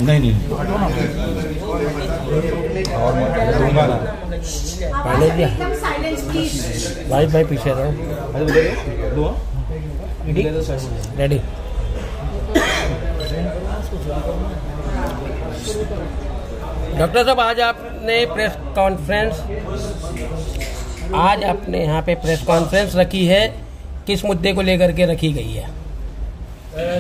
नहीं भाई भाई पीछे रहो। रेडी। डॉक्टर साहब, आज आपने यहाँ पे प्रेस कॉन्फ्रेंस रखी है, किस मुद्दे को लेकर के रखी गई है?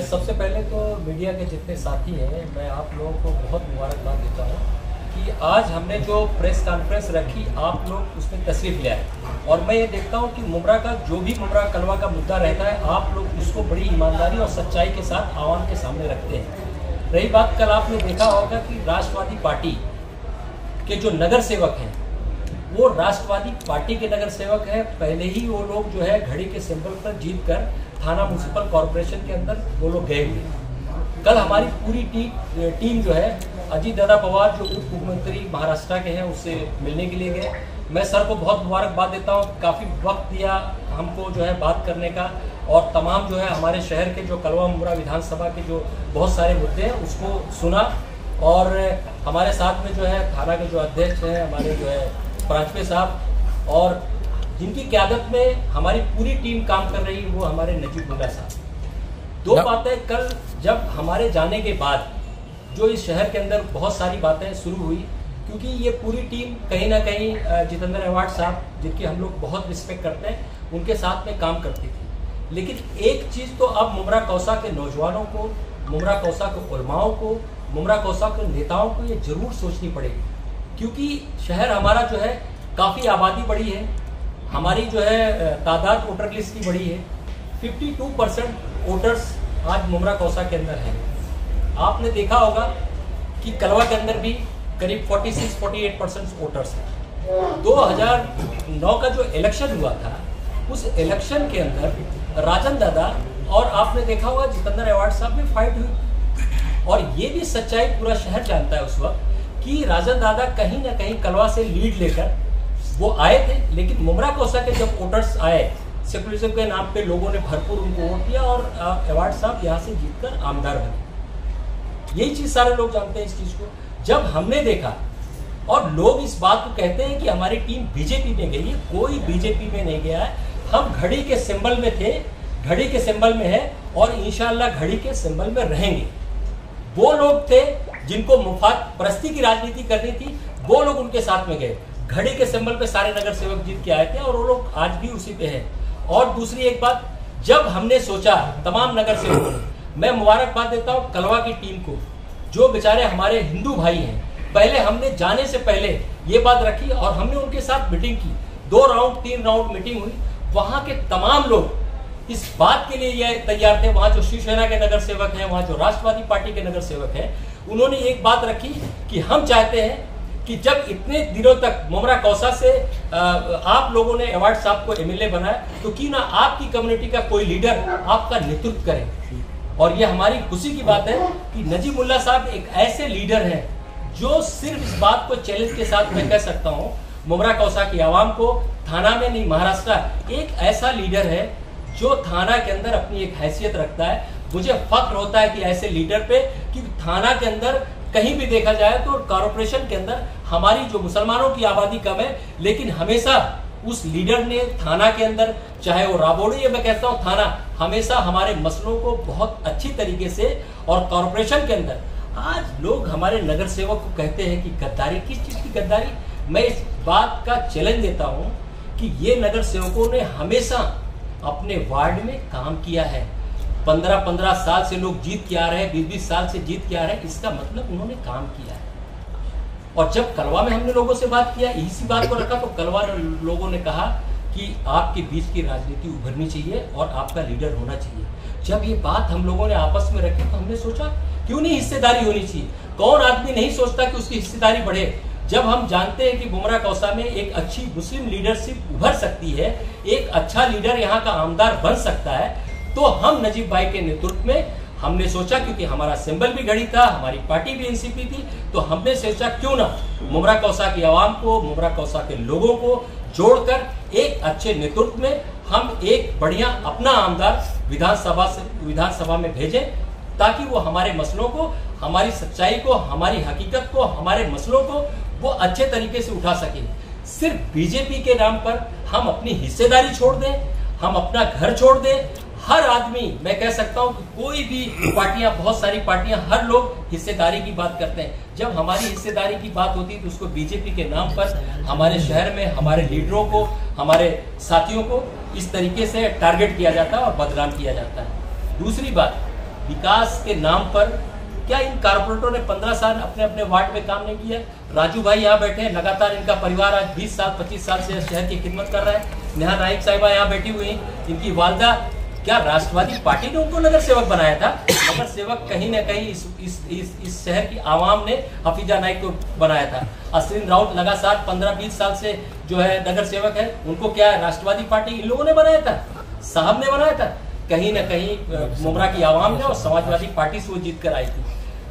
सबसे पहले तो मीडिया के जितने साथी हैं, मैं आप लोगों को बहुत मुबारकबाद देता हूँ कि आज हमने जो प्रेस कॉन्फ्रेंस रखी, आप लोग उसमें तशरीफ ले आए। और मैं ये देखता हूँ कि मुमरा का जो भी मुमरा कलवा का मुद्दा रहता है, आप लोग उसको बड़ी ईमानदारी और सच्चाई के साथ आवाम के सामने रखते हैं। रही बात, कल आपने देखा होगा कि राष्ट्रवादी पार्टी के जो नगर सेवक हैं, वो राष्ट्रवादी पार्टी के नगर सेवक हैं। पहले ही वो लोग जो है घड़ी के सिंबल पर जीत कर थाना म्यूनसिपल कॉरपोरेशन के अंदर वो लोग गए हुए। कल हमारी पूरी टीम जो है, अजीत दादा पवार जो उप मुख्यमंत्री महाराष्ट्र के हैं, उससे मिलने के लिए गए। मैं सर को बहुत मुबारकबाद देता हूँ, काफ़ी वक्त दिया हमको जो है बात करने का, और तमाम जो है हमारे शहर के जो कलवा मुमरा विधानसभा के जो बहुत सारे मुद्दे हैं उसको सुना। और हमारे साथ में जो है थाना के जो अध्यक्ष हैं हमारे जो है प्रांशुपाल साहब, और जिनकी क़यादत में हमारी पूरी टीम काम कर रही है, वो हमारे नजीब मुल्ला साहब। दो बातें कल जब हमारे जाने के बाद जो इस शहर के अंदर बहुत सारी बातें शुरू हुई, क्योंकि ये पूरी टीम कहीं ना कहीं जितेंद्र अवार्ड साहब, जिनकी हम लोग बहुत रिस्पेक्ट करते हैं, उनके साथ में काम करती थी। लेकिन एक चीज़ तो अब मुमरा कौसा के नौजवानों को, मुमरा कौसा के उलमाओं को, मुमरा कौसा के नेताओं को ये जरूर सोचनी पड़ेगी, क्योंकि शहर हमारा जो है काफ़ी आबादी बढ़ी है, हमारी जो है तादाद वोटर लिस्ट की बढ़ी है। 52% वोटर्स आज मुमरा कौसा के अंदर है। आपने देखा होगा कि कलवा के अंदर भी करीब 46-48% वोटर्स हैं। 2009 का जो इलेक्शन हुआ था, उस इलेक्शन के अंदर राजन दादा और आपने देखा होगा जितेंद्र अवार्ड साहब में फाइट हुई। और ये भी सच्चाई पूरा शहर जानता है उस वक्त कि राजन दादा कहीं ना कहीं कलवा से लीड लेकर वो आए थे, लेकिन मुमरा कौसा के जब वोटर्स आए, सेकुलरिज्म के नाम पे लोगों ने भरपूर उनको वोट दिया और अवार्ड साहब यहाँ से जीतकर आमदार बने। यही चीज सारे लोग जानते हैं इस चीज को। जब हमने देखा, और लोग इस बात को कहते हैं कि हमारी टीम बीजेपी में गई है, कोई बीजेपी में नहीं गया है। हम घड़ी के सिंबल में थे, घड़ी के सिंबल में है, और इंशाअल्लाह घड़ी के सिंबल में रहेंगे। वो लोग थे जिनको मुफाद परस्ती की राजनीति करनी थी, वो लोग उनके साथ में गए। घड़ी के सिंबल पे सारे नगर सेवक जीत के आए थे, और वो लोग आज भी उसी पे हैं। और दूसरी एक बात, जब हमने सोचा तमाम नगर सेवकों ने, मैं मुबारकबाद देता हूँ कलवा की टीम को, जो बेचारे हमारे हिंदू भाई हैं। पहले हमने जाने से पहले ये बात रखी और हमने उनके साथ मीटिंग की, 2 राउंड 3 राउंड मीटिंग हुई। वहां के तमाम लोग इस बात के लिए ये तैयार थे, वहां जो शिवसेना के नगर सेवक हैं, वहां जो राष्ट्रवादी पार्टी के नगर सेवक हैं, उन्होंने एक बात रखी कि हम चाहते हैं कि जब इतने दिनों तक मुमरा कौसा से आप लोगों ने अवार्ड साहब को एमएलए बनाया, तो क्यों ना आपकी कम्युनिटी का कोई लीडर आपका नेतृत्व करे। और ये हमारी खुशी की बात है कि नजीब मुल्ला साहब एक ऐसे लीडर हैं जो सिर्फ इस बात को चैलेंज के साथ मैं कह सकता हूँ, मुमरा कौसा की आवाम को, थाना में नहीं महाराष्ट्र एक ऐसा लीडर है जो थाना के अंदर अपनी एक हैसियत रखता है। मुझे फख्र होता है कि ऐसे लीडर पे, कि थाना के अंदर कहीं भी देखा जाए तो कॉर्पोरेशन के अंदर हमारी जो मुसलमानों की आबादी कम है, लेकिन हमेशा उस लीडर ने थाना के अंदर, चाहे वो राबोड़ी है, मैं कहता हूँ थाना, हमेशा हमारे मसलों को बहुत अच्छी तरीके से, और कॉर्पोरेशन के अंदर आज लोग हमारे नगर सेवक को कहते हैं कि गद्दारी, किस चीज की गद्दारी? मैं इस बात का चैलेंज देता हूँ कि ये नगर सेवकों ने हमेशा अपने वार्ड में काम किया है। 15-15 साल से लोग जीत के आ रहे हैं, 20-20 साल से जीत के आ रहे हैं, इसका मतलब उन्होंने काम किया है। और जब कलवा में हमने लोगों से बात किया, इसी बात को रखा, तो कलवा लोगों ने कहा कि आपके बीच की राजनीति उभरनी चाहिए और आपका लीडर होना चाहिए। जब ये बात हम लोगों ने आपस में रखी, तो हमने सोचा क्यों नहीं हिस्सेदारी होनी चाहिए। कौन आदमी नहीं सोचता कि उसकी हिस्सेदारी बढ़े। जब हम जानते हैं कि मुमरा कौसा में एक अच्छी मुस्लिम लीडरशिप उभर सकती है, एक अच्छा लीडर यहाँ का आमदार बन सकता है, तो हम नजीब भाई के नेतृत्व में हमने सोचा, क्योंकि हमारा सिंबल भी घड़ी था, हमारी पार्टी भी एनसीपी थी, तो हमने सोचा क्यों ना मुमरा कौसा की आवाम को, मुमरा कौसा के लोगों को जोड़कर एक अच्छे नेतृत्व में हम एक बढ़िया अपना आमदार विधानसभा में भेजें, ताकि वो हमारे मसलों को, हमारी सच्चाई को, हमारी हकीकत को, हमारे मसलों को वो अच्छे तरीके से उठा सके। सिर्फ बीजेपी के नाम पर हम अपनी हिस्सेदारी छोड़ दें, हम अपना घर छोड़ दें। हर आदमी, मैं कह सकता हूं कि कोई भी पार्टियां, बहुत सारी पार्टियां, हर लोग हिस्सेदारी की बात करते हैं। जब हमारी हिस्सेदारी की बात होती है तो उसको बीजेपी के नाम पर हमारे शहर में हमारे लीडरों को, हमारे साथियों को इस तरीके से टारगेट किया जाता है और बदनाम किया जाता है। दूसरी बात, विकास के नाम पर क्या इन कारपोरेटरों ने 15 साल अपने अपने वार्ड में काम नहीं किया? राजू भाई यहाँ बैठे हैं, लगातार इनका परिवार आज 20 साल 25 साल से शहर की खिदमत कर रहा है। नेहा नाइक साहिबा यहाँ बैठी हुई हैं, इनकी वालदा, क्या राष्ट्रवादी पार्टी ने उनको नगर सेवक बनाया था? नगर सेवक कहीं ना कहीं इस शहर की आवाम ने हफीजा नाइक को बनाया था। अश्विन राउत लगातार 15-20 साल से जो है नगर सेवक है, उनको क्या राष्ट्रवादी पार्टी इन लोगों ने बनाया था? साहब ने बनाया था? कहीं ना कहीं मुमरा की आवाम ने और समाजवादी पार्टी से वो जीत कर आई थी।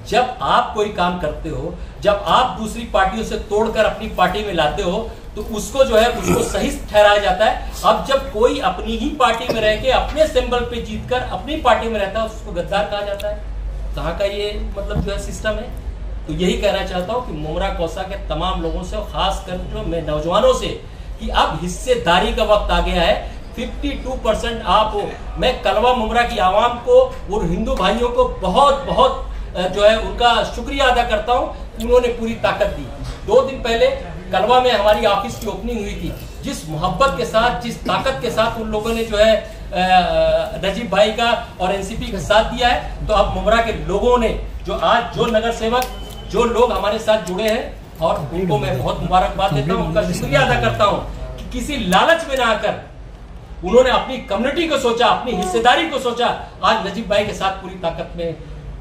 जब आप कोई काम करते हो, जब आप दूसरी पार्टियों से तोड़कर अपनी पार्टी में लाते हो, तो उसको जो है उसको सही ठहराया जाता है। अब जब कोई अपनी ही पार्टी में रह के अपने सिंबल पे जीतकर अपनी पार्टी में रहता है, उसको गद्दार कहा जाता है। कहाँ का ये मतलब जो है सिस्टम है? तो यही कहना चाहता हूँ कि मुमरा कौसा के तमाम लोगों से, खासकर जो मैं नौजवानों से, कि अब हिस्सेदारी का वक्त आ गया है। 52% आप हो। मैं कलवा मुमरा की आवाम को और हिंदू भाइयों को बहुत बहुत जो है उनका शुक्रिया अदा करता हूं, उन्होंने पूरी ताकत दी। 2 दिन पहले कलवा में हमारी ऑफिस की ओपनिंग हुई थी। जिस मोहब्बत के साथ, जिस ताकत के साथ उन लोगों ने जो है नजीब भाई का और एनसीपी का साथ दिया है, तो अब मुमरा के लोगों ने जो आज जो नगर सेवक, जो लोग हमारे साथ जुड़े हैं, और उनको मैं बहुत मुबारकबाद देता हूँ, उनका शुक्रिया अदा करता हूँ कि किसी लालच में ना आकर उन्होंने अपनी कम्युनिटी को सोचा, अपनी हिस्सेदारी को सोचा। आज नजीब भाई के साथ पूरी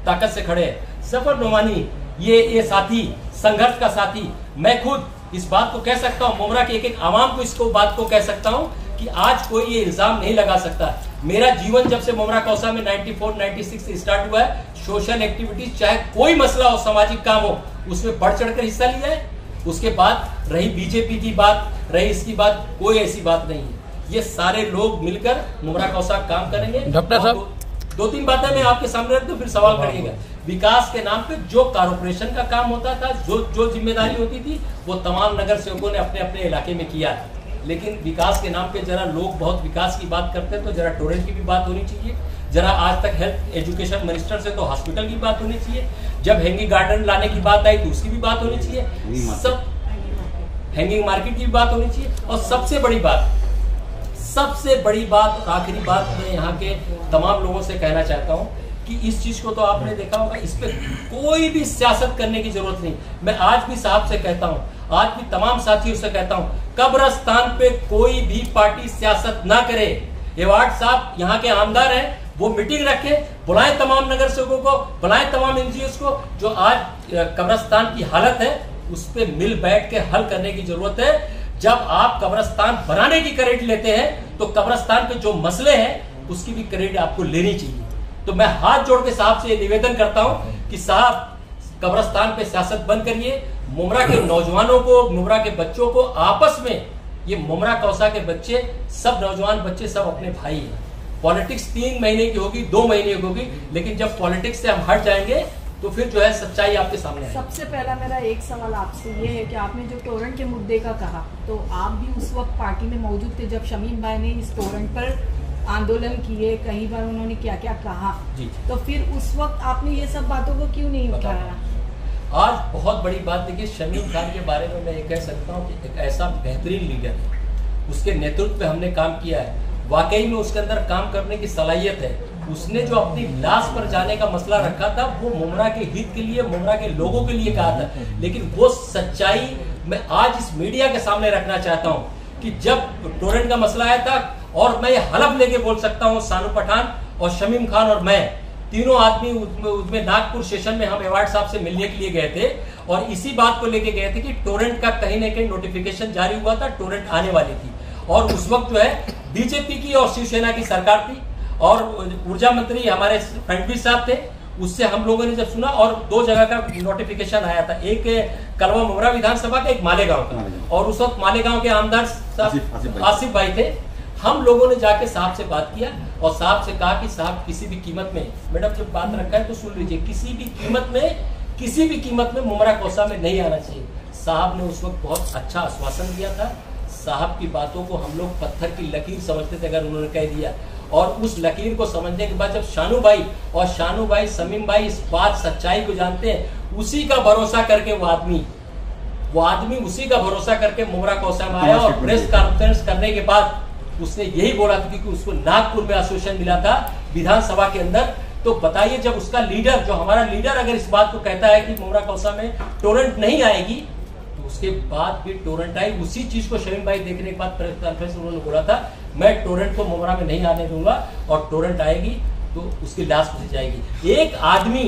ताकत से खड़े हैं। सफर नोमानी, ये साथी, संघर्ष का साथी, मैं खुद इस बात को कह सकता हूँ, मुमरा के एक आवाम को इसको बात को कह सकता हूँ कि आज कोई ये इल्जाम नहीं लगा सकता। मेरा जीवन जब से मुमरा कौसा में 94-96 से स्टार्ट हुआ है, सोशल एक्टिविटीज, चाहे कोई मसला हो, सामाजिक काम हो, उसमें बढ़ चढ़ कर हिस्सा लिया है। उसके बाद रही बीजेपी की बात, रही इसकी बात, कोई ऐसी बात नहीं है। ये सारे लोग मिलकर मुमरा कौसा काम करेंगे। डॉक्टर साहब, 2-3 बातें मैं आपके सामने रख दूं, फिर सवाल करिएगा। विकास के नाम पे जो कॉर्पोरेशन का काम होता था, जो जिम्मेदारी होती थी, वो तमाम नगर सेवकों ने अपने अपने इलाके में किया। लेकिन विकास के नाम पे जरा लोग बहुत विकास की बात करते हैं, तो जरा टोरेंट की भी बात होनी चाहिए। जरा आज तक हेल्थ एजुकेशन मिनिस्टर से तो हॉस्पिटल की बात होनी चाहिए। जब हैंगिंग गार्डन लाने की बात आई तो उसकी भी बात होनी चाहिए। सब हैंगिंग मार्केट की भी बात होनी चाहिए। और सबसे बड़ी बात और आखिरी बात मैं यहाँ के तमाम लोगों से कहना चाहता हूँ कि इस चीज को तो आपने देखा होगा, इस पे कोई भी सियासत करने की जरूरत नहीं। मैं आज भी साहब से कहता हूँ, आज भी तमाम साथियों से कहता हूँ, कब्रिस्तान पे कोई भी पार्टी सियासत ना करे। एवार्ड साहब यहाँ के आमदार हैं, वो मीटिंग रखे, बुलाएं तमाम नगर सेवकों को, बुलाएं तमाम एनजीओ को। जो आज कब्रिस्तान की हालत है, उस पर मिल बैठ के हल करने की जरूरत है। जब आप कब्रिस्तान बनाने की क्रेडिट लेते हैं, तो कब्रिस्तान पे जो मसले हैं उसकी भी क्रेडिट आपको लेनी चाहिए। तो मैं हाथ जोड़ के साहब से निवेदन करता हूं कि साहब कब्रिस्तान पे सियासत बंद करिए। मुमरा के नौजवानों को, मुमरा के बच्चों को आपस में, ये मुमरा कौसा के बच्चे, सब नौजवान बच्चे सब अपने भाई हैं। पॉलिटिक्स 3 महीने की होगी, 2 महीने की होगी, लेकिन जब पॉलिटिक्स से हम हट जाएंगे तो फिर जो है सच्चाई आपके सामने है। सबसे पहला मेरा एक सवाल आपसे ये है कि आपने जो टोरेंट के मुद्दे का कहा, तो आप भी उस वक्त पार्टी में मौजूद थे जब शमीम भाई ने इस टोरेंट पर आंदोलन किए, कई बार उन्होंने क्या क्या कहा जी। तो फिर उस वक्त आपने ये सब बातों को क्यों नहीं उठाया? आज बहुत बड़ी बात देखिए, शमीम खान के बारे में मैं ये कह सकता हूँ कि एक ऐसा बेहतरीन लीडर है, उसके नेतृत्व में हमने काम किया है। वाकई में उसके अंदर काम करने की सलाहियत है। उसने जो अपनी लाश पर जाने का मसला रखा था, वो मुमरा के हित के लिए, मुमरा के लोगों के लिए कहा था। लेकिन वो सच्चाई मैं आज इस मीडिया के सामने रखना चाहता हूँ कि जब टोरेंट का मसला आया था, और मैं हलफ लेके बोल सकता हूँ, सानू पठान और शमीम खान और मैं तीनों आदमी उसमें नागपुर स्टेशन में हम एवार्ड साहब से मिलने के लिए गए थे, और इसी बात को लेके गए थे कि टोरेंट का कहीं ना कहीं नोटिफिकेशन जारी हुआ था, टोरेंट आने वाली थी। और उस वक्त जो है बीजेपी की और शिवसेना की सरकार थी, और ऊर्जा मंत्री हमारे फडणवीस साहब थे। उससे हम लोगों ने जब सुना, और 2 जगह का नोटिफिकेशन आया था, एक कलवा मुमरा विधानसभा का, एक मालेगांव का। और उस वक्त मालेगांव के आमदार साहब आसिफ भाई थे। हम लोगों ने जाके साहब से बात किया और साहब से कहा कि साहब किसी भी कीमत में, मैडम जब बात रखा है तो सुन लीजिए, किसी भी कीमत में मुमरा कौसा में नहीं आना चाहिए। साहब ने उस वक्त बहुत अच्छा आश्वासन दिया था। साहब की बातों को हम लोग पत्थर की लकीर समझते थे अगर उन्होंने कह दिया, और उस लकीर को समझने के बाद जब शानू भाई शमीम भाई इस बात सच्चाई को जानते हैं, उसी का भरोसा करके वो आदमी उसी का भरोसा करके मुमरा कौसा में आया और प्रेस कॉन्फ्रेंस करने के बाद उसने यही बोला था, क्योंकि उसको नागपुर में एसोसिएशन मिला था विधानसभा के अंदर। तो बताइए, जब उसका लीडर, जो हमारा लीडर अगर इस बात को कहता है कि मुमरा कौसा में टोरेंट नहीं आएगी, तो उसके बाद भी टोरेंट आई। उसी चीज को शमीम भाई देखने के बाद प्रेस कॉन्फ्रेंस में उन्होंने बोला था, मैं टोरेंट को मुमरा में नहीं आने दूंगा और टोरेंट आएगी तो उसकी लाश पूछी जाएगी। एक आदमी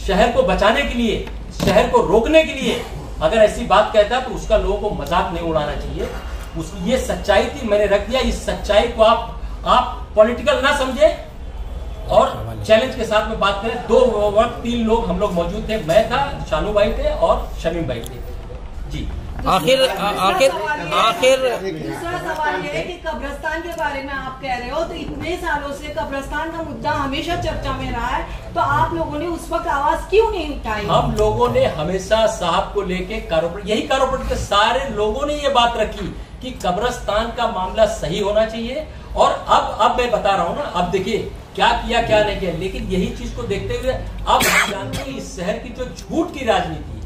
शहर को बचाने के लिए, शहर को रोकने के लिए अगर ऐसी बात कहता है तो उसका लोगों को मजाक नहीं उड़ाना चाहिए। उसकी ये सच्चाई थी, मैंने रख दिया। इस सच्चाई को आप पॉलिटिकल ना समझे और चैलेंज के साथ में बात करें। 3 लोग हम लोग मौजूद थे, मैं था, शानू भाई थे और शमीम भाई थे जी। आखिर दूसरा सवाल ये है कि कब्रिस्तान के बारे में आप कह रहे हो, तो इतने सालों से कब्रिस्तान का मुद्दा हमेशा चर्चा में रहा है, तो आप लोगों ने उस वक्त आवाज क्यों नहीं उठाई? हम लोगों ने हमेशा साहब को लेके कारपोरेट के सारे लोगों ने ये बात रखी कि कब्रिस्तान का मामला सही होना चाहिए। और अब मैं बता रहा हूँ ना, अब देखिए क्या किया क्या नहीं किया, लेकिन यही चीज को देखते हुए अब हम जानते हैं इस शहर की जो झूठ की राजनीति है,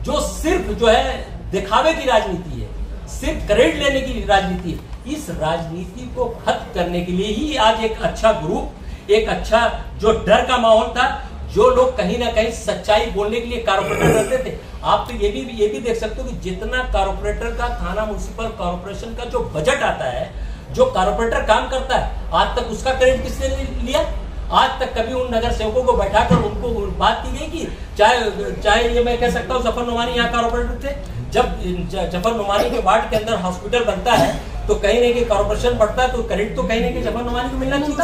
जो सिर्फ जो है दिखावे की राजनीति है, सिर्फ क्रेडिट लेने की राजनीति है, इस राजनीति को खत्म करने के लिए ही आज एक अच्छा ग्रुप, एक अच्छा जो डर का माहौल था, जो लोग कहीं ना कहीं सच्चाई बोलने के लिए कारपोरेटर रहते थे। आप तो ये भी देख सकते हो कि जितना कारपोरेटर का, थाना म्युनिसिपल कॉर्पोरेशन का जो बजट आता है, जो कारपोरेटर काम करता है, आज तक उसका क्रेडिट किसने लिया? आज तक कभी उन नगर सेवकों को बैठाकर उनको बात की गई कि चाहे ये मैं कह सकता हूँ जफर नुमानी यहाँ कारपोरेटर थे, जब जफर नुमानी के वार्ड के अंदर हॉस्पिटल बनता है तो कहीं नहीं कि कॉर्पोरेशन बढ़ता है, तो क्रेडिट तो कहीं नहीं कि जफर नुमानी को मिलना चाहिए।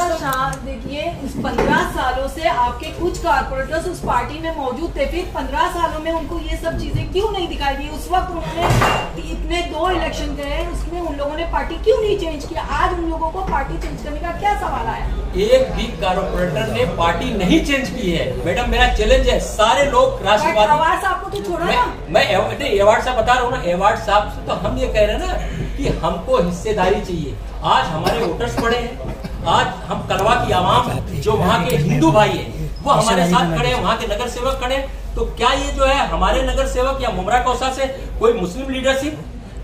देखिए, उस 15 सालों से आपके कुछ कारपोरेटर्स उस पार्टी में मौजूद थे, फिर 15 सालों में उनको ये सब चीजें क्यों नहीं दिखाई दी? उस वक्त उन्होंने इतने 2 इलेक्शन गए, उसमें उन लोगों ने पार्टी क्यों नहीं चेंज किया? आज उन लोगों को पार्टी चेंज करने का क्या सवाल आया? एक भी कारपोरेटर ने पार्टी नहीं चेंज की है मैडम। मेरा चैलेंज है, सारे लोग राष्ट्रवादी। अवार्ड साहब को तो छोड़ो ना, मैं अवार्ड साहब बता रहा हूँ ना, अवार्ड साहब से तो हम ये कह रहे हैं ना कि हमको हिस्सेदारी चाहिए। आज हमारे वोटर्स पड़े हैं, आज हम कलवा की आवाम जो वहाँ के हिंदू भाई है वो हमारे साथ खड़े हैं, वहाँ के नगर सेवक खड़े हैं। तो क्या ये जो है हमारे नगर सेवक या मुमरा कौसा से कोई मुस्लिम लीडरशिप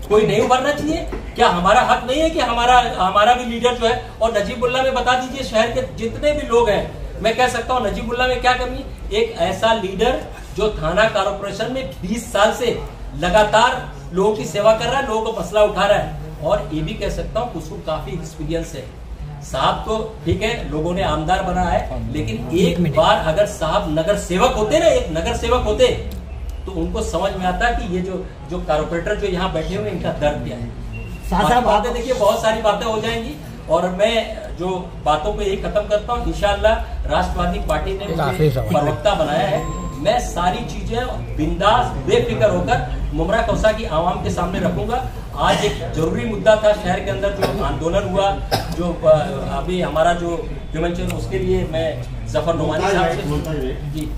कोई नहीं उभरना चाहिए? क्या हमारा हक नहीं है कि हमारा भी लीडर जो है? और नजीबुल्ला में बता दीजिए, शहर के जितने भी लोग हैं, मैं कह सकता हूँ नजीबुल्ला में क्या कमी? एक ऐसा लीडर जो थाना कॉर्पोरेशन में 20 साल से लगातार लोगों की सेवा कर रहा है, लोगों को मसला उठा रहा है, और ये भी कह सकता हूँ उसको काफी एक्सपीरियंस है। साहब तो ठीक है, लोगों ने आमदार बना है, लेकिन एक बार अगर साहब नगर सेवक होते ना, एक नगर सेवक होते, तो उनको समझ में आता कि ये जो कारपोरेटर जो यहाँ बैठे हुए इनका दर्द क्या है। बातें देखिए, बहुत सारी बातें हो जाएंगी, और मैं जो बातों को यही खत्म करता हूँ। इंशाअल्लाह राष्ट्रवादी पार्टी ने मुझे प्रवक्ता बनाया है, मैं सारी चीजें बिंदास बेफिक्र होकर मुमरा कौसा की आवाम के सामने रखूंगा। आज एक जरूरी मुद्दा था शहर के अंदर, जो आंदोलन हुआ, जो अभी हमारा जो ह्यूमन, उसके लिए मैं जफर नुमानी साहब से जी,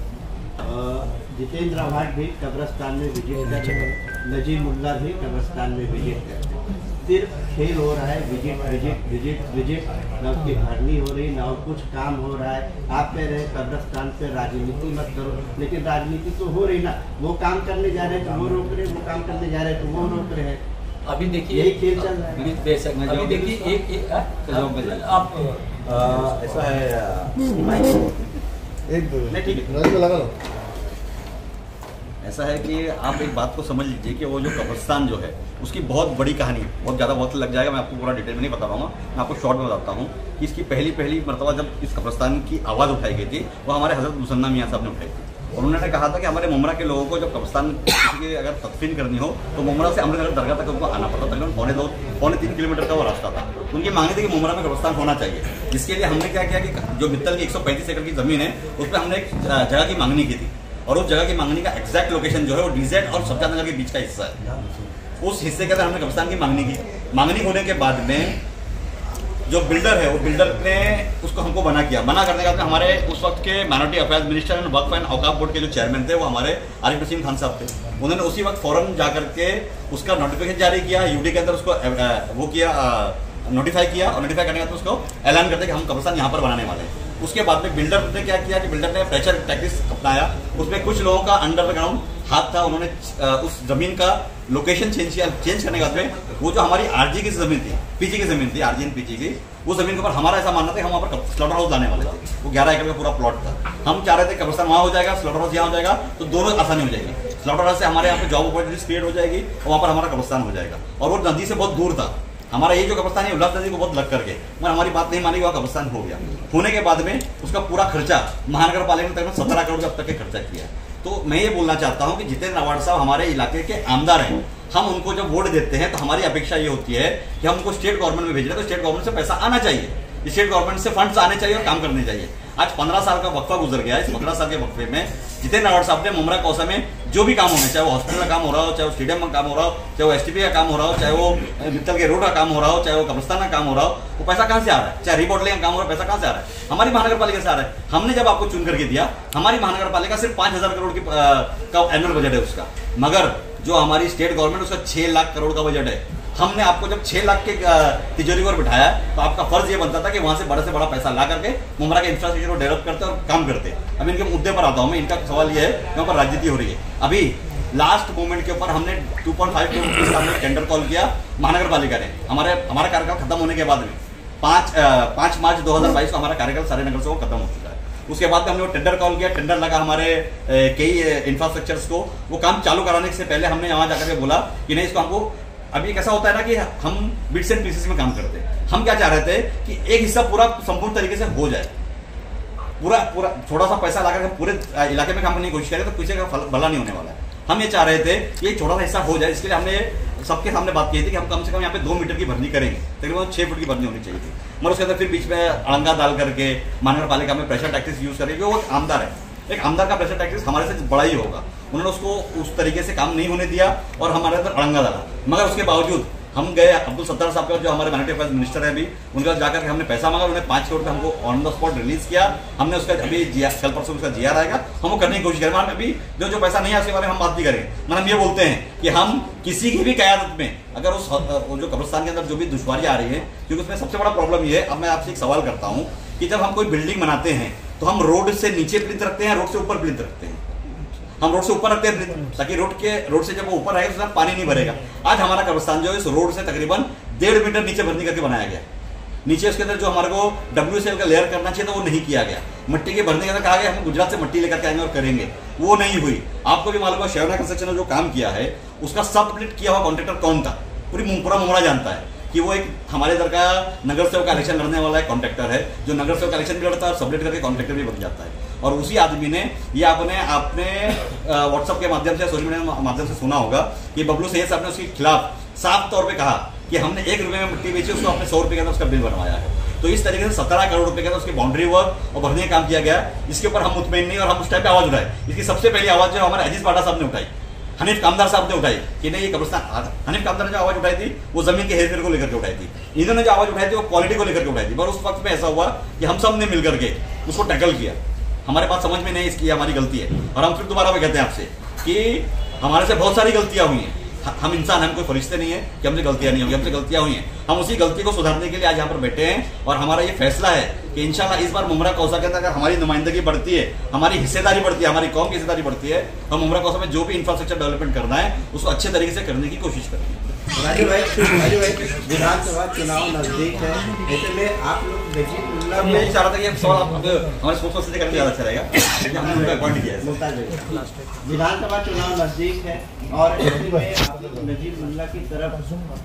जितेंद्र आवाज भी कब्रिस्तान में विजिट कर रहे हैं, नजीमुल्ला भी कब्रिस्तान में विजिट कर रहे हैं। सिर्फ खेल हो रहा है, विजिट, ना उसकी भरनी हो रही, ना कुछ काम हो रहा है। आप कह रहे हैं कब्रिस्तान पे राजनीति मत करो, लेकिन राजनीति तो हो रही ना। वो काम करने जा रहे हैं तो वो रोक रहे, वो काम करने जा रहे हैं तो वो रोक रहे हैं। अभी देखिए यही खेल चल रहा है बेशक। अभी देखिए आप ऐसा है, ऐसा है कि आप एक बात को समझ लीजिए कि वो जो कब्रिस्तान जो है उसकी बहुत बड़ी कहानी है, बहुत ज़्यादा वक्त लग जाएगा, मैं आपको पूरा डिटेल में नहीं बता पाऊंगा। मैं आपको शॉर्ट में बताता हूँ कि इसकी पहली मरतबा जब इस कब्रिस्तान की आवाज़ उठाई गई थी, वो हमारे हज़रत मुसन्ना मियाँ साहब ने उठाई थी, और उन्होंने कहा था कि हमारे मुमरा के लोगों को जब कब्रिस्तान की अगर तदफीन करनी हो तो मुमरा से अमृतनगर दरगाह तक उनको आना पड़ता, तकरीबन पौने 3 किलोमीटर का वो रास्ता था। उनकी मांग थी कि मुमरा में कब्रिस्तान होना चाहिए, जिसके लिए हमने क्या किया कि जो मित्तल की 135 एकड़ की ज़मीन है उस पर हमने एक जगह की मांगनी की थी, और उस जगह की मांगनी का एग्जैक्ट लोकेशन जो है वो डीजेड और सब्जा नगर के बीच का हिस्सा है। उस हिस्से के अंदर हमने कब्रिस्तान की मांगनी की। मांगनी होने के बाद में जो बिल्डर है वो बिल्डर ने उसको हमको मना किया। मना करने के बाद हमारे उस वक्त के minority affairs minister and Waqf and Auqaf board के जो चेयरमैन थे वो हमारे आरिफ नसीम खान साहब थे। उन्होंने उसी वक्त फौरन जा करके उसका नोटिफिकेशन जारी किया, यूडी के अंदर उसको वो किया, नोटिफाई किया, और नोटिफाई करने के बाद उसको ऐलान करते कि हम कब्रिस्तान यहाँ पर बनाने वाले हैं। उसके बाद में बिल्डर ने क्या किया कि बिल्डर ने प्रेशर टैक्टिक्स अपनाया। उसमें कुछ लोगों का अंडरग्राउंड हाथ था, उन्होंने उस जमीन का लोकेशन चेंज किया। चेंज करने के बाद में वो जो हमारी आरजी की जमीन थी, पीजी की जमीन थी, आरजी एंड पीजी की, वो जमीन के ऊपर हमारा ऐसा मानना था कि हम वहाँ पर स्लॉटर हाउस लाने वाले थे। वो 11 एकड़ का पूरा प्लॉट था। हम चाह रहे थे कब्रिस्तान वहाँ हो जाएगा, स्लॉटर हाउस यहाँ हो जाएगा, तो दोनों आसानी हो जाएगी। स्लॉटर हाउस से हमारे यहाँ पे जॉब अपॉर्चुनिटीज क्रिएट हो जाएगी और वहाँ पर हमारा कब्रिस्तान हो जाएगा। और वो नदी से बहुत दूर था। हमारा ये जो कब्रिस्तान है उल्लास नदी को बहुत लग करके, मगर हमारी बात नहीं मानी, वहाँ कब्रिस्तान हो गया। होने के बाद में उसका पूरा खर्चा महानगर पालिका ने तकरीबन 17 करोड़ अब तक के खर्चा किया। तो मैं ये बोलना चाहता हूँ कि जितेंद्र अवार्ड साहब हमारे इलाके के आमदार हैं। हम उनको जब वोट देते हैं तो हमारी अपेक्षा ये होती है कि हम उनको स्टेट गवर्नमेंट में भेज रहे हैं तो स्टेट गवर्नमेंट से पैसा आना चाहिए, स्टेट गवर्नमेंट से फंड्स आने चाहिए और काम करने चाहिए। आज 15 साल का वक्फा गुजर गया। इस 15 साल के वक्फे में जितेंद्र अवार्ड साहब ने मुमरा कौसा में जो भी काम होने, चाहे वो हॉस्पिटल का काम हो रहा हो, चाहे वो स्टेडियम का काम हो रहा हो, चाहे वो एसटीपी का काम हो रहा हो, चाहे वो मित्तल के रोड का काम हो रहा हो, चाहे वो कब्रिस्तान का काम हो रहा हो, वो पैसा कहाँ से आ रहा है? चाहे रिमॉडलिंग का काम हो रहा है, पैसा कहाँ से आ रहा है? हमारी महानगर पालिका से आ रहा है। हमने जब आपको चुन करके दिया, हमारी महानगर पालिका सिर्फ 5000 करोड़ की का एनुअल बजट है उसका, मगर जो हमारी स्टेट गवर्नमेंट उसका 6 लाख करोड़ का बजट है। हमने आपको जब 6 लाख के तिजोरी पर बिठाया तो आपका फर्ज ये बनता था कि वहां से बड़ा पैसा ला करके मुमरा के इंफ्रास्ट्रक्चर को डेवलप करते और काम करते। अब इनके मुद्दे पर आता हूं मैं। इनका सवाल ये है कि वहां पर राजनीति हो रही है। अभी लास्ट मोमेंट के ऊपर हमने 2.5 करोड़ रुपये का हमने टेंडर कॉल किया महानगर पालिका ने। हमारा कार्यकाल खत्म होने के बाद में 5 मार्च 2022 को हमारा कार्यकाल सारे नगर से खत्म हो चुका है। उसके बाद हमने वो टेंडर कॉल किया, टेंडर लगा हमारे कई इंफ्रास्ट्रक्चर्स को। वो काम चालू कराने से पहले हमने वहां जाकर के बोला कि नहीं, इसको हमको अभी कैसा होता है ना कि हम बिट्स एंड पीसेस में काम करते हैं। हम क्या चाह रहे थे कि एक हिस्सा पूरा संपूर्ण तरीके से हो जाए, पूरा थोड़ा सा पैसा लाकर पूरे इलाके में काम करने की कोशिश करें तो पीछे का भला नहीं होने वाला है। हम ये चाह रहे थे कि एक छोटा सा हिस्सा हो जाए। इसके लिए हमने सबके सामने बात की थी कि हम कम से कम यहाँ पे 2 मीटर की भरनी करेंगे, तकरीबन 6 फुट की भरनी होनी चाहिए थी। मगर उसके अंदर फिर बीच में अड़ंगा डाल करके महानगर पालिका में प्रेशर टैक्टिक्स यूज करेंगे। वो आमदार है, एक आमदार का प्रेशर टैक्टिक्स हमारे से बड़ा ही होगा। उन्होंने उसको उस तरीके से काम नहीं होने दिया और हमारे अंदर अड़ंगा डाला। मगर उसके बावजूद हम गए, अब्दुल सत्तार साहब का जो हमारे माइनॉरिटी अफेयर्स मिनिस्टर है अभी, उनके पास जाकर के हमने पैसा मांगा। उन्होंने 5 करोड़ हमको ऑन द स्पॉट रिलीज किया। हमने उसका अभी कल परसों उसका जीआर आएगा, हम वो करने की कोशिश करेंगे। अभी जो पैसा नहीं है उसके बारे में हम बात नहीं करेंगे। मतलब हम ये बोलते हैं कि हम किसी की भी कयादत में अगर उस जो कब्रिस्तान के अंदर जो भी दुश्वारियां आ रही है, क्योंकि उसमें सबसे बड़ा प्रॉब्लम ये है। अब मैं आपसे एक सवाल करता हूँ कि जब हम कोई बिल्डिंग बनाते हैं तो हम रोड से नीचे प्लिंथ रखते हैं, रोड से ऊपर प्लिंथ रखते हैं। हम रोड से ऊपर रखते हैं ताकि रोड से जब वो ऊपर आएगा तो पानी नहीं भरेगा। आज हमारा कब्रिस्तान जो है इस रोड से तकरीबन 1.5 मीटर नीचे भरनी करके बनाया गया। नीचे उसके अंदर जो हमारे को WCL का लेयर करना चाहिए था वो नहीं किया गया। मिट्टी के भरने के अंदर कहा गया हम गुजरात से मिट्टी लेकर के आएंगे और करेंगे, वो नहीं हुई। आपको भी मालूम है शेवना कंस्ट्रक्शन ने जो काम किया है उसका सब स्प्लिट किया हुआ कॉन्ट्रैक्टर कौन था, पूरा मुमरा जानता है कि वो एक हमारे इधर का नगर सेवक का इलेक्शन लड़ने वाला एक कॉन्ट्रैक्टर है जो नगर सेवक का इलेक्शन भी लड़ता है और सबलेट करके कॉन्ट्रैक्टर भी बन जाता है। और उसी आदमी ने ये आपने व्हाट्सएप के माध्यम से, सोशल मीडिया के माध्यम से सुना होगा कि बबलू सैयद साहब ने उसके खिलाफ साफ तौर पे कहा कि हमने 1 रुपए में मिट्टी बेची, उसको आपने 100 रुपए का उसका बिल बनवाया है। तो इस तरीके से 17 करोड़ रुपए का उसकी बाउंड्री वर्क और भरने का काम किया गया। इसके ऊपर हम मुतमईन नहीं और हम उस टाइम पे आवाज उठाए। इसकी सबसे पहली आवाज जो हमारे अजीज बाटा साहब ने उठाई, हनीफ कामदार साहब ने उठाई कि नहीं ये कब्रिस्तान। हनीफ कामदार ने जो आवाज उठाई थी वो जमीन के हेरफेर को लेकर के उठाई थी। इन्होंने जो आवाज उठाई थी वो क्वालिटी को लेकर के उठाई थी। पर उस वक्त में ऐसा हुआ कि हम सब ने मिलकर के उसको टैकल किया। हमारे पास समझ में नहीं इसकी हमारी गलती है और हम फिर दोबारा कहते हैं आपसे कि हमारे से बहुत सारी गलतियां हुई हैं। हम इंसान, हम कोई फरिश्ते नहीं है कि हमसे गलतियां नहीं होंगी, हमसे गलतियां हुई हैं। हम उसी गलती को सुधारने के लिए आज यहाँ पर बैठे हैं और हमारा ये फैसला है कि इंशाल्लाह इस बार मुमरा कौसा के अंदर अगर हमारी नुमाइंदगी बढ़ती है, हमारी हिस्सेदारी बढ़ती है, हमारी कौम की हिस्सेदारी बढ़ती है, हम मुमरा कौसा में जो भी इंफ्रास्ट्रक्चर डेवलपमेंट करना है उसको अच्छे तरीके से करने की कोशिश करेंगे। राजू भाई विधानसभा चुनाव नजदीक है, ऐसे में आप लोग मैं चाह रहा था कि सवाल आप हमारे स्पोर्ट्स पर्सन से करने ज़्यादा अच्छा रहेगा। हमने उनका अपॉइंट किया है। विधानसभा चुनाव नजदीक है और ऐसे में आप लोग नजीब मुल्ला की तरफ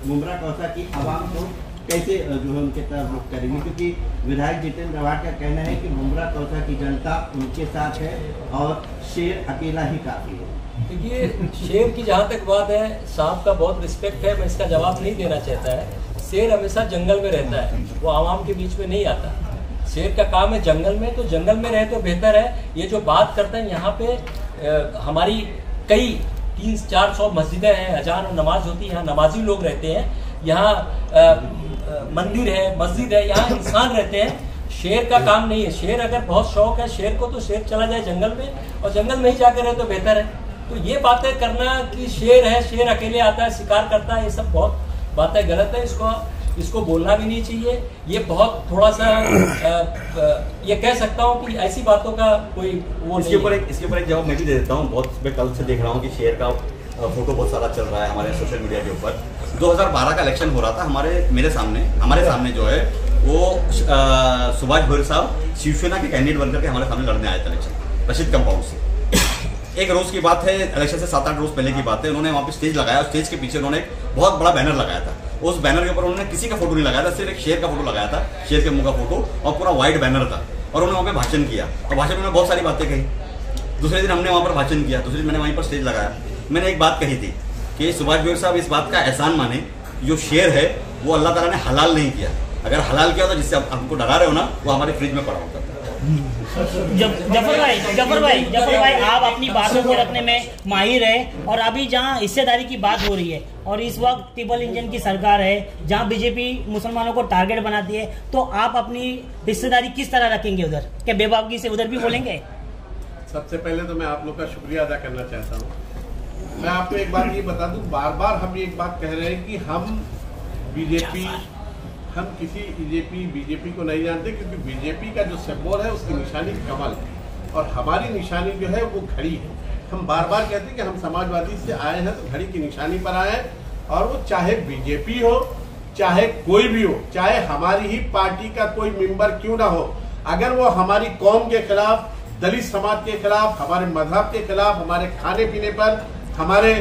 मुमरा कौसा की आवाम को कैसे जो है उनके तरफ रुख करेंगे, क्योंकि विधायक जितेंद्र अवार्ड का कहना है कि मुमरा कौसा की जनता उनके साथ है और शेर अकेला ही काफी है। देखिए शेर की जहाँ तक बात है, साहब का बहुत रिस्पेक्ट है, मैं इसका जवाब नहीं देना चाहता है। शेर हमेशा जंगल में रहता है, वो आवाम के बीच में नहीं आता। शेर का काम है जंगल में, तो जंगल में रहे तो बेहतर है। ये जो बात करते हैं यहाँ पे हमारी कई 300-400 मस्जिदें हैं, अजान और नमाज होती है, यहाँ नमाजी लोग रहते हैं। यहाँ मंदिर है, मस्जिद है, यहाँ इंसान रहते हैं। शेर का काम नहीं है। शेर अगर बहुत शौक है शेर को, तो शेर चला जाए जंगल में और जंगल में ही जाकर रहे तो बेहतर है। तो ये बातें करना कि शेर है, शेर अकेले आता है, शिकार करता है, ये सब बहुत बातें गलत है। इसको बोलना भी नहीं चाहिए। ये बहुत थोड़ा सा ये कह सकता हूँ कि ऐसी बातों का कोई वो इसके ऊपर एक जवाब मैं भी दे देता हूँ। बहुत मैं कल से देख रहा हूँ कि शेर का फोटो बहुत सारा चल रहा है हमारे सोशल मीडिया के ऊपर। 2012 का इलेक्शन हो रहा था हमारे सामने जो है वो सुभाष भोईर साहब शिवसेना के कैंडिडेट बनकर के हमारे सामने लड़ने आए थे इलेक्शन रशीद कंपाउंड से। एक रोज की बात है, इलेक्शन से 7-8 रोज पहले की बात है। उन्होंने वहाँ पे स्टेज लगाया, स्टेज के पीछे उन्होंने एक बहुत बड़ा बैनर लगाया था। उस बैनर के ऊपर उन्होंने किसी का फोटो नहीं लगाया था, सिर्फ एक शेर का फोटो लगाया था, शेर के मुंह का फोटो, और पूरा व्हाइट बैनर था। और उन्होंने वहाँ पे भाषण किया और भाषण में बहुत सारी बातें कही। दूसरे दिन हमने वहाँ पर भाषण किया, दूसरे दिन मैंने वहीं पर स्टेज लगाया। मैंने एक बात कही थी कि सुभाष भोईर साहब इस बात का एहसान माने, जो शेर है वो अल्लाह ताला ने हलाल नहीं किया। अगर हलाल किया होता, जिससे आप हमको डरा रहे हो ना, वो हमारे फ्रिज में पड़ा होता। जफर भाई आप अपनी बातों को रखने में माहिर है, और अभी जहां हिस्सेदारी की बात हो रही है और इस वक्त ट्रिपल इंजन की सरकार है, जहां बीजेपी मुसलमानों को टारगेट बनाती है, तो आप अपनी हिस्सेदारी किस तरह रखेंगे उधर? क्या बेबाकी से उधर भी बोलेंगे? सबसे पहले तो मैं आप लोग का शुक्रिया अदा करना चाहता हूँ। मैं आपको एक बात ये बता दूं, बार बार हम एक बात कह रहे हैं कि हम किसी बीजेपी को नहीं जानते, क्योंकि बीजेपी का जो सिंबल है उसकी निशानी कमल है और हमारी निशानी जो है वो घड़ी है। हम बार बार कहते हैं कि हम समाजवादी से आए हैं, तो घड़ी की निशानी पर आए हैं, और वो चाहे बीजेपी हो, चाहे कोई भी हो, चाहे हमारी ही पार्टी का कोई मेंबर क्यों ना हो, अगर वो हमारी कौम के खिलाफ, दलित समाज के खिलाफ, हमारे मजहब के खिलाफ, हमारे खाने पीने पर, हमारे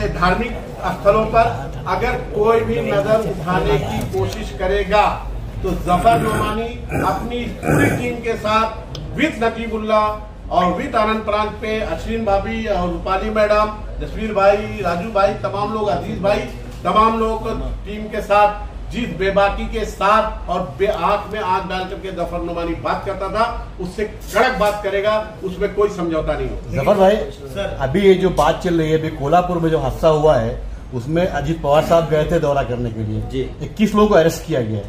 धार्मिक स्थलों पर अगर कोई भी नजर उठाने की कोशिश करेगा, तो जफर नोमानी अपनी पूरी टीम के साथ विद नकीबुल्लाह और विद आनंद प्रांत पे अश्विन भाभी और रूपाली मैडम, जसवीर भाई, राजू भाई, तमाम लोग, अजीज भाई, तमाम लोग टीम के साथ जिस बेबाकी के साथ और आंख में आंख डाल करके जफर नोमानी बात करता था, उससे कड़क बात करेगा, उसमें कोई समझौता नहीं होगा। जफर भाई सर, अभी ये जो बात चल रही है, अभी कोल्हापुर में जो हादसा हुआ है उसमें अजीत पवार साहब गए थे दौरा करने के लिए जी। 21 लोगों को अरेस्ट किया गया है।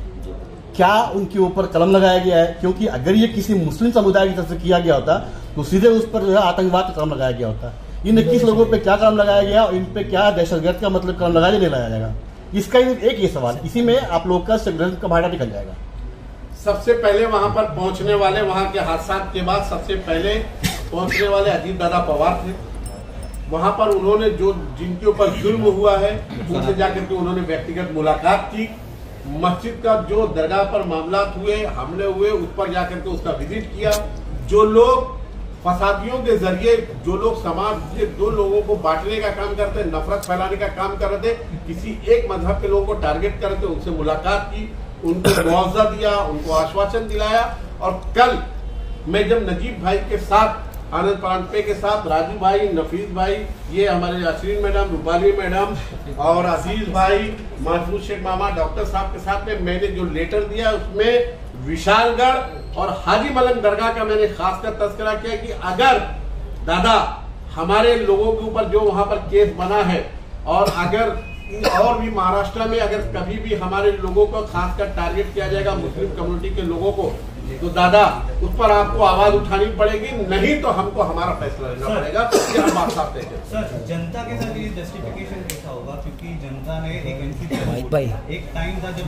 क्या उनके ऊपर कलम लगाया गया है? क्योंकि अगर ये किसी मुस्लिम समुदाय की तरफ से किया गया होता तो सीधे उस पर जो है आतंकवाद का कलम लगाया गया होता। इन 21 लोगों पे क्या कलम लगाया गया और इन पे क्या दहशतगर्द का मतलब कलम लगाया नहीं लगाया जाएगा? इसका एक ये सवाल, इसी में आप लोग का षड्यंत्र का भाड़ा निकल जाएगा। सबसे पहले वहां पर पहुंचने वाले, वहां के हादसा के बाद सबसे पहले पहुंचने वाले अजीत दादा पवार थे। वहां पर उन्होंने जो जिनके ऊपर जुल्म हुआ है उनसे जाकर के उन्होंने व्यक्तिगत मुलाकात की। मस्जिद का जो दरगाह पर मामला हुए, हमले हुए, उस पर जाकर के उसका विजिट किया। जो लोग फसादियों के जरिए, जो लोग समाज के दो लोगों को बांटने का काम करते, नफरत फैलाने का काम कर रहे थे, किसी एक मजहब के लोगों को टारगेट करते, उनसे मुलाकात की, उनको मुआवजा दिया, उनको आश्वासन दिलाया। और कल मैं जब नजीब भाई के साथ, आनंद प्रांत के साथ, राजू भाई, नफीस भाई, ये हमारे अश्विन मैडम, रूपाली मैडम और अजीज भाई, महफूज शेख मामा, डॉक्टर साहब के साथ में मैंने जो लेटर दिया उसमें विशालगढ़ और हाजी मलंग दरगाह का मैंने खासकर तस्करा किया कि अगर दादा हमारे लोगों के ऊपर जो वहां पर केस बना है, और अगर और भी महाराष्ट्र में अगर कभी भी हमारे लोगों को खासकर टारगेट किया जाएगा, मुस्लिम कम्युनिटी के लोगों को, तो दादा उस पर आपको आवाज उठानी पड़ेगी, नहीं तो हमको हमारा फैसला लेना पड़ेगा। ये हम बात करते हैं सर। जनता के साथ ये जस्टिफिकेशन कैसा होगा? क्योंकि जनता ने एक टाइम था जब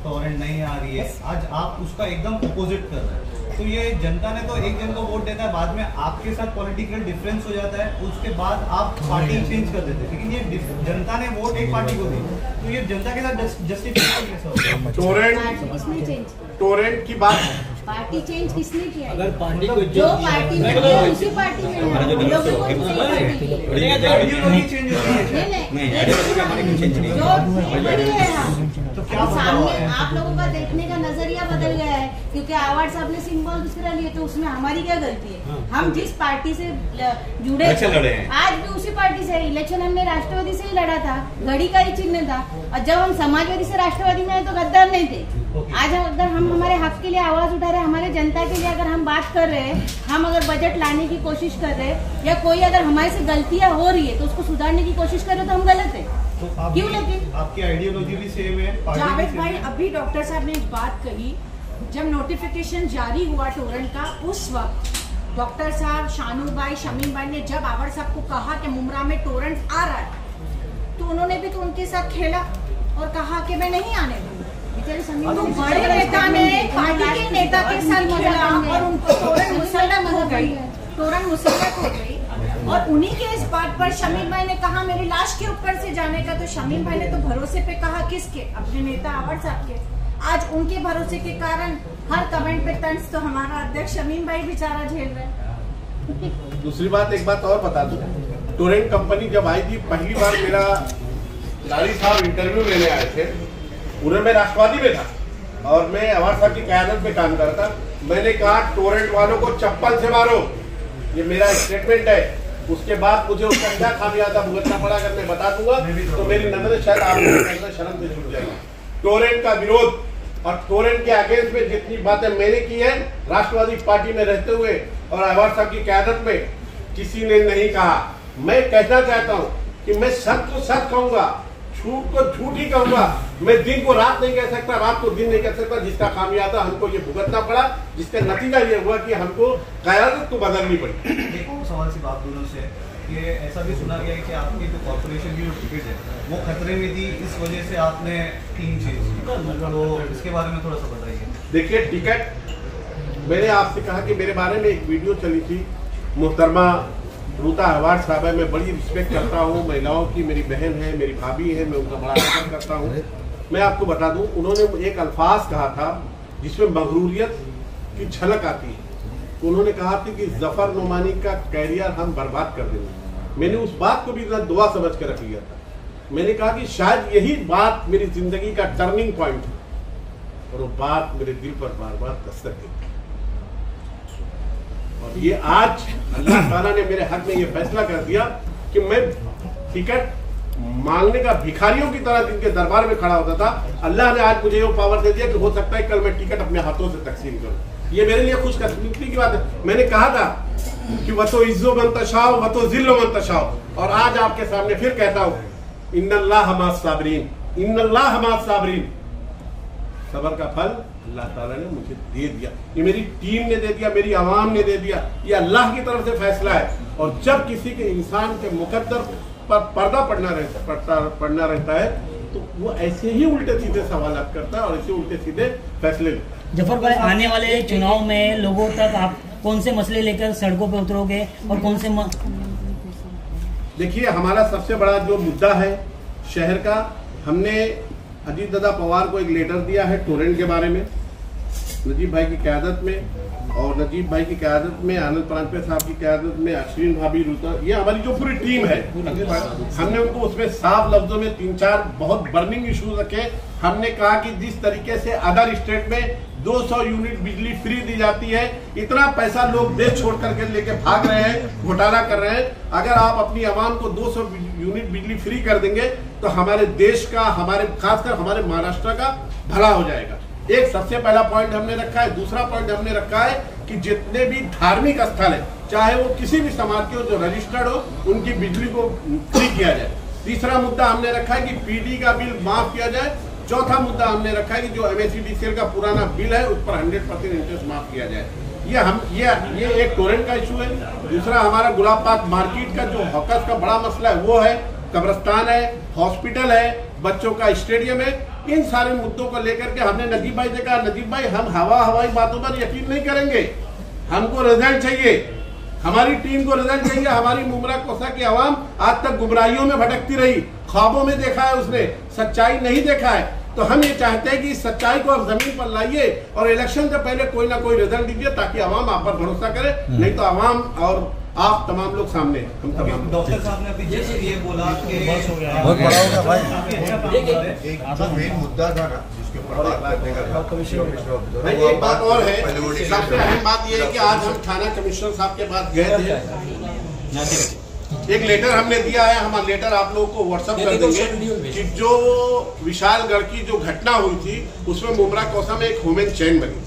टॉरेंट नहीं आ रही है, आज आप उसका एकदम अपोजिट कर रहे हैं। तो ये जनता ने तो एक जन को वोट देता है, बाद में आपके साथ पॉलिटिकल डिफरेंस हो जाता है, उसके बाद आप पार्टी चेंज कर देते हैं। लेकिन ये जनता ने वोट एक पार्टी को दी, तो ये जनता के साथ जस्टिफिकेशन कैसा होगा? टोरेंट की बात, पार्टी चेंज किसने किया? अगर पार्टी को जो पार्टी में है उसी पार्टी में तो क्या सामने आप लोगों का देखने का नजरिया बदल गया है, क्योंकि आवाज साहब ने सिंबल दूसरा लिए, तो उसमें हमारी क्या गलती है? हम जिस पार्टी से जुड़े आज भी उसी पार्टी से, इलेक्शन हमने राष्ट्रवादी से ही लड़ा था, घड़ी का ही चिन्ह था, और जब हम समाजवादी से राष्ट्रवादी में आए तो गद्दार नहीं थे। आज अगर हम हमारे हक के लिए आवाज उठा रहे हैं, हमारे जनता के लिए अगर हम बात कर रहे हैं, हम अगर बजट लाने की कोशिश कर रहे हैं, या कोई अगर हमारे से गलतियां हो रही है तो उसको सुधारने की कोशिश कर रहे हैं, तो हम गलत है। तो आप क्यों लगे? आपकी आइडियोलॉजी भी सेम है, जावेद भाई, अभी डॉक्टर साहब ने एक बात कही, जब नोटिफिकेशन जारी हुआ टोरेंट का, उस वक्त डॉक्टर साहब, शानू भाई, शमीम भाई ने जब आवर साहब को कहा कि मुमरा में टोरेंट आ रहा है, तो उन्होंने भी तो उनके साथ खेला और कहा कि मैं नहीं आने दूंगा। तो बड़े नेता ने पार्टी के नेता के साथ खेला और उनको टोरेंट मुसल्लत हो गई, टोरेंट मुसल्लत हो गई। और उन्हीं के इस बात पर शमीम भाई ने कहा मेरी लाश के ऊपर से जाने का, तो शमीम भाई ने तो भरोसे पे कहा, किसके? अपने नेता आवर साहब के। आज उनके भरोसे के कारण हर कमेंट पे तंज तो हमारा अध्यक्ष शमीम भाई बेचारा झेल रहे हैं। दूसरी बात, एक बात और बता दूं, टोरेंट कंपनी जब आई थी, पहली बार मेरा लाली साहब इंटरव्यू लेने आए थे, पूरे में राष्ट्रवादी में था और मैं अवार साहब की क़यादत में काम करता। मैंने कहा टोरेंट वालों को चप्पल से मारो, ये मेरा स्टेटमेंट है। उसके बाद मुझे उसका क्या खामियाजा भुगतना पड़ा, अगर मैं बता दूंगा तो मेरी नजर शायद आप लोगों की नजर शर्म से छूट जाएगी। टोरेंट का विरोध और टोरेंट के अगेंस्ट में जितनी बातें मैंने की है राष्ट्रवादी पार्टी में रहते हुए और अवार साहब की क़यादत में, किसी ने नहीं कहा। मैं कहना चाहता हूँ कि मैं सच को सच कहूंगा, झूठ को झूठ ही कहूंगा। मैं दिन को रात नहीं कह सकता, रात को दिन नहीं कह सकता, जिसका खामियाजा हमको ये भुगतना पड़ा, जिसका नतीजा ये हुआ कि हमको क़यादत तो बदलनी पड़ी। देखो सवाल सिर्फ आप दोनों से, ये ऐसा भी सुना गया है कि आपकी जो कॉर्पोरेशन की जो टिकट है वो खतरे में थी, इस वजह से आपने टीम चेंज की, तो इसके बारे में थोड़ा सा बताइए। देखिए, टिकट मैंने आपसे कहा कि मेरे बारे में एक वीडियो चली थी, मोहतरमा रूता अवार्ड साहब है, मैं बड़ी रिस्पेक्ट करता हूँ महिलाओं की, मेरी बहन है, मेरी भाभी है, मैं उनका बड़ा आदर करता हूँ। मैं आपको बता दूं, उन्होंने एक अल्फाज कहा था जिसमें मगरूरियत की झलक आती है। तो उन्होंने कहा था कि जफर नुमानी का कैरियर हम बर्बाद कर देंगे। मैंने उस बात को भी दुआ समझ कर रख लिया था। मैंने कहा कि शायद यही बात मेरी जिंदगी का टर्निंग पॉइंट है और वो बात मेरे दिल पर बार बार दस्तक दी। और ये आज अल्लाह ताला ने मेरे हक में ये फैसला कर दिया कि मैं टिकट मांगने का भिखारियों की तरह जिनके दरबार में खड़ा होता था, अल्लाह ने आज मुझे वो पावर दे दिया कि हो सकता है कल मैं टिकट अपने हाथों से तकसीम करूं। ये मेरे लिए खुशकिस्मती की बात है। मैंने कहा था कि वह तो इज्जो मंतशाओ वह तो जिल्लो मंतशाओ, और आज आपके सामने फिर कहता हूं, इन्नल्लाह मास साबरीन, इन्नल्लाह मास साबरीन। सबर का फल अल्लाह ताला ने मुझे दे दिया, ये मेरी टीम ने दे दिया, मेरी आवाम ने दे दिया, ये अल्लाह की तरफ से फैसला है। और जब किसी के इंसान के मुकद्दर पर पर्दा पड़ना रहता है तो वो ऐसे ही उल्टे सीधे सवालात करता है और ऐसे उल्टे सीधे फैसले लेता है। जफर भाई, आने वाले चुनाव में लोगों तक आप कौन से मसले लेकर सड़कों पे उतरोगे और कौन से देखिए, हमारा सबसे बड़ा जो मुद्दा है शहर का, हमने अजीत दादा पवार को एक लेटर दिया है टोरेंट के बारे में, नजीब भाई की क़यादत में, और नजीब भाई की क़यादत में, आनंद परांजपे साहब की क़यादत में, अश्विन भाभी रूता, ये हमारी जो पूरी टीम है, हमने उनको उसमें साफ लफ्जों में 3-4 बहुत बर्निंग इश्यूज रखे। हमने कहा कि जिस तरीके से अदर स्टेट में 200 यूनिट बिजली फ्री दी जाती है, इतना पैसा लोग देश छोड़ करके लेके भाग रहे हैं, घोटाला कर रहे हैं, अगर आप अपनी आवाम को 200 यूनिट बिजली फ्री कर देंगे तो हमारे देश का, हमारे खासकर हमारे महाराष्ट्र का भला हो जाएगा। एक सबसे पहला पॉइंट हमने रखा है। दूसरा पॉइंट हमने रखा है कि जितने भी धार्मिक स्थल है, चाहे वो किसी भी समाज के हो जो रजिस्टर्ड हो, उनकी बिजली को फ्री किया जाए। तीसरा मुद्दा हमने रखा है कि पीडी का बिल माफ किया जाए। चौथा मुद्दा हमने रखा है कि जो MSEDCL का पुराना बिल है उस पर 100% इंटरेस्ट माफ किया जाए। ये एक टोरेंट का इशू है। दूसरा हमारा गुलाब पाक मार्केट का जो हॉकर्स का बड़ा मसला है वो है, कब्रिस्तान है, हॉस्पिटल है, बच्चों का स्टेडियम है। इन सारे मुद्दों को लेकर के हमने नजीब भाई से कहा, नजीब भाई हम हवाई बातों पर यकीन नहीं करेंगे, हमको रिजल्ट चाहिए, हमारी टीम को रिजल्ट चाहिए। हमारी मुमरा कोसा की आवाम आज तक गुमराहियों में भटकती रही, ख्वाबों में देखा है उसने, सच्चाई नहीं देखा है। तो हम ये चाहते हैं कि इस सच्चाई को आप जमीन पर लाइए और इलेक्शन से पहले कोई ना कोई रिजल्ट दीजिए ताकि आवाम आप पर भरोसा करे। नहीं तो आवाम और आप तमाम लोग सामने, हम तमाम। डॉक्टर साहब ने अभी जैसे ये बोला कि बहुत बड़ा होगा भाई। एक मेन मुद्दा था ना जिसके ऊपर एक बात और है, सबसे अहम बात यह है कि आज हम थाना कमिश्नर साहब के पास गए थे, एक लेटर हमने दिया है। हम लेटर आप लोगों को व्हाट्सएप कर देंगे कि जो विशालगढ़ की जो घटना हुई थी उसमें मुमरा कोसा में एक ह्यूमन चेन बनी।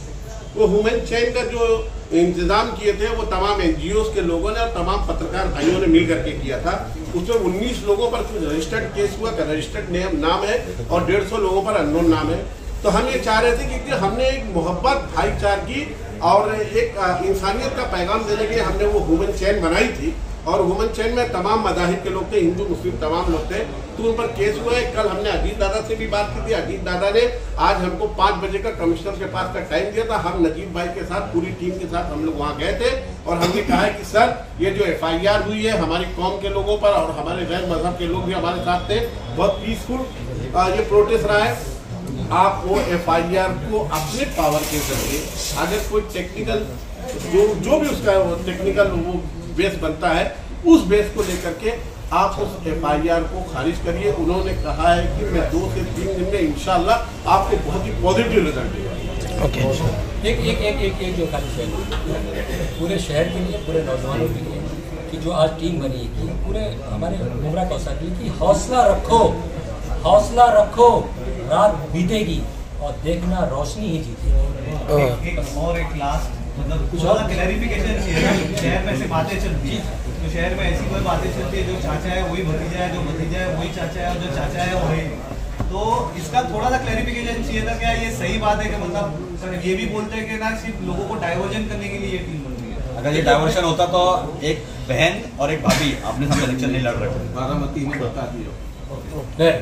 वो ह्यूमन चेन का जो इंतजाम किए थे वो तमाम NGOs के लोगों ने और तमाम पत्रकार भाइयों ने मिल करके किया था। उसमें 19 लोगों पर रजिस्टर्ड केस हुआ, रजिस्टर्ड नाम है, और 150 लोगों पर अननोन नाम है। तो हम ये चाह रहे थे कि हमने एक मोहब्बत, भाईचारगी और एक इंसानियत का पैगाम देने के लिए हमने वो ह्यूमन चेन बनाई थी, और ह्यूमन चेन में तमाम मज़ाहिब के लोग थे, हिंदू मुस्लिम तमाम लोग थे। तो उन पर केस हुआ है। कल हमने अजीत दादा से भी बात की थी। अजीत दादा ने आज हमको 5 बजे का कमिश्नर के पास का टाइम दिया था। हम नजीब भाई के साथ, पूरी टीम के साथ हम लोग वहाँ गए थे, और हमने कहा है कि सर, ये जो FIR हुई है हमारी कौम के लोगों पर, और हमारे गैर मजहब के लोग भी हमारे साथ थे, बहुत पीसफुल ये प्रोटेस्ट रहा है। आप वो FIR को अपने पावर के जरिए, अगर कोई टेक्निकल जो भी उसका टेक्निकल वो बेस बनता है, उस बेस को लेकर के आप उस FIR को खारिज करिए। उन्होंने कहा है कि मैं 2 से 3 दिन में इंशाल्लाह आपको बहुत ही पॉजिटिव रिजल्ट देगा। एक जो खाली शहर, पूरे शहर के लिए, पूरे नौजवानों के लिए कि जो आज टीम बनी है, कि पूरे हमारे मुमरा कौसा के लिए कि हौसला रखो, रात बीतेगी और देखना रोशनी ही जीतेगी। और एक लास्ट मतलब कुछ और क्लैरिफिकेशन चाहिए। शहर में से बातें चलती है, तो शहर में ऐसी कोई बातें चलती है, जो चाचा है वही भतीजा है, जो भतीजा है वही चाचा है, और जो चाचा है वही। तो इसका थोड़ा सा क्लैरिफिकेशन चाहिए था। क्या ये सही बात है कि मतलब ये भी बोलते हैं कि ना सिर्फ लोगों को डाइवर्जन करने के लिए ये टीम बन रही है? अगर ये डाइवर्शन होता तो एक बहन और एक भाभी आपने सामने इलेक्शन नहीं लड़ रहे। बारामती में बता दिया।